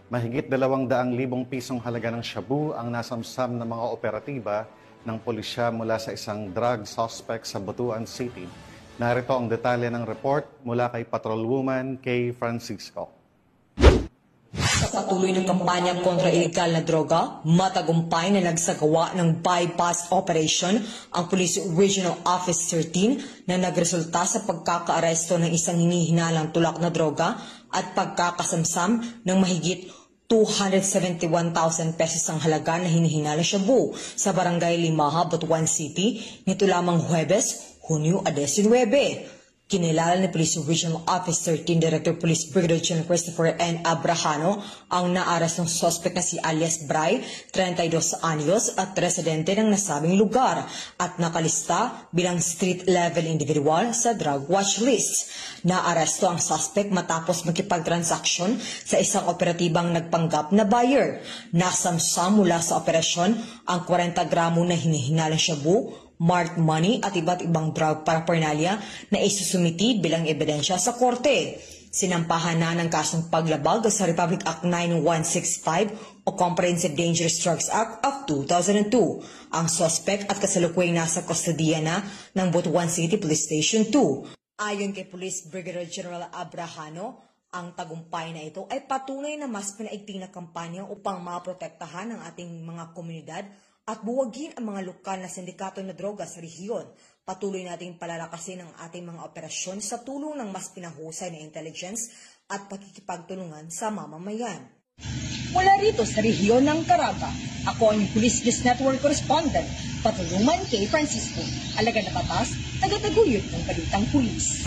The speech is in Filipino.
Mahigit 200,000 pisong halaga ng shabu ang nasamsam ng mga operatiba ng pulisya mula sa isang drug suspect sa Butuan City. Narito ang detalye ng report mula kay Patrolwoman Kay Francisco. Sa patuloy ng kampanya kontra ilegal na droga, matagumpay na nagsagawa ng bypass operation ang Police Regional Office 13 na nagresulta sa pagkakaaresto ng isang hinihinalang tulak na droga at pagkakasamsam ng mahigit 271,000 pesos ang halaga na hinihinalang shabu sa Barangay Limaha, Butuan City nito lamang Huwebes, Hunyo 19. Kinilala ni Police Regional Office 13 Director Police Brigadier General Christopher N. Abrahano ang naaras ng suspect na si alias Bray, 32 anyos at residente ng nasabing lugar at nakalista bilang street-level individual sa drug watch list. Naaresto ang suspect matapos makipagtransaksyon sa isang operatibang nagpanggap na buyer. Nasamsam mula sa operasyon ang 40 gramo na hinihinalang shabu, marked money at iba't ibang drug paraphernalia na isusumitid bilang ebidensya sa korte. Sinampahan na ng kasong paglabag sa Republic Act 9165 o Comprehensive Dangerous Drugs Act of 2002. Ang suspect at kasalukuyang nasa kustodiya na ng Butuan City Police Station 2. Ayon kay Police Brigadier General Abrahano, ang tagumpay na ito ay patunay na mas pinaigting na kampanya upang maprotektahan ang ating mga komunidad at buwagin ang mga lokal na sindikato na droga sa rehiyon. Patuloy nating palalakasin ang ating mga operasyon sa tulong ng mas pinahusay na intelligence at pakikipagtulungan sa mamamayan. Mula rito sa rehiyon ng Caraga, ako ang Police News Network Correspondent, Patrolwoman Kay Francisco, alagad na batas, tagataguyod ng balitang pulis.